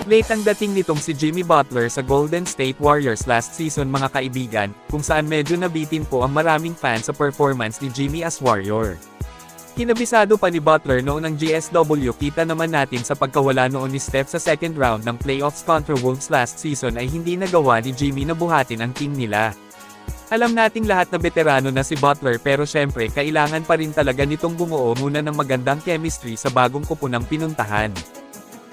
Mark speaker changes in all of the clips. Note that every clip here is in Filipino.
Speaker 1: Late ang dating nitong si Jimmy Butler sa Golden State Warriors last season mga kaibigan, kung saan medyo nabitin po ang maraming fans sa performance ni Jimmy as Warrior. Kinabisado pa ni Butler noon ang GSW, kita naman natin sa pagkawala noon ni Steph sa second round ng playoffs contra Wolves last season ay hindi nagawa ni Jimmy na buhatin ang team nila. Alam nating lahat na veterano na si Butler pero syempre kailangan pa rin talaga nitong bumuo muna ng magandang chemistry sa bagong kupunang pinuntahan.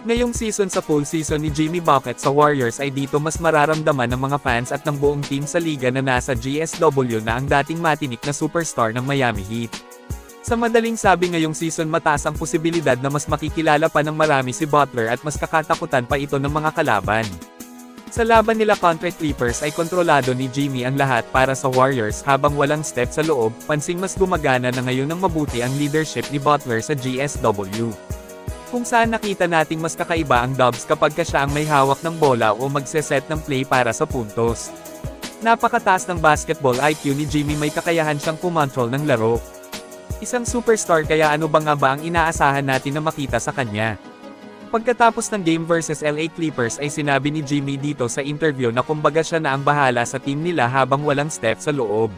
Speaker 1: Ngayong season sa full season ni Jimmy Bucket sa Warriors ay dito mas mararamdaman ng mga fans at ng buong team sa liga na nasa GSW na ang dating matinik na superstar ng Miami Heat. Sa madaling sabi ngayong season mataas ang posibilidad na mas makikilala pa ng marami si Butler at mas kakatakutan pa ito ng mga kalaban. Sa laban nila kontra Clippers ay kontrolado ni Jimmy ang lahat para sa Warriors habang walang Steph sa loob, pansing mas gumagana na ngayon ng mabuti ang leadership ni Butler sa GSW. Kung saan nakita nating mas kakaiba ang Dubs kapag siya ang may hawak ng bola o magse-set ng play para sa puntos. Napakataas ng basketball IQ ni Jimmy, may kakayahan siyang kumontrol ng laro. Isang superstar, kaya ano ba nga ba ang inaasahan natin na makita sa kanya? Pagkatapos ng game versus LA Clippers ay sinabi ni Jimmy dito sa interview na kumbaga siya na ang bahala sa team nila habang walang Steph sa loob.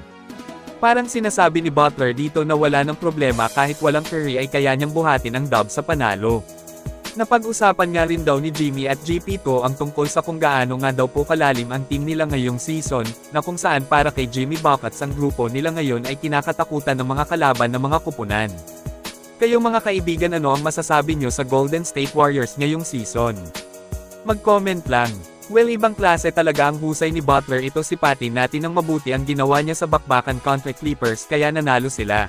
Speaker 1: Parang sinasabi ni Butler dito na wala ng problema kahit walang Curry ay kaya niyang buhatin ang Dubs sa panalo. Napag-usapan nga rin daw ni Jimmy at GP2 ang tungkol sa kung gaano nga daw po kalalim ang team nila ngayong season, na kung saan para kay Jimmy Buckets ang grupo nila ngayon ay kinakatakutan ng mga kalaban ng mga kupunan. Kayo mga kaibigan, ano ang masasabi nyo sa Golden State Warriors ngayong season? Mag-comment lang. Well, ibang klase talaga ang husay ni Butler, ito sipatin natin ng mabuti ang ginawa niya sa bakbakan kontra Clippers kaya nanalo sila.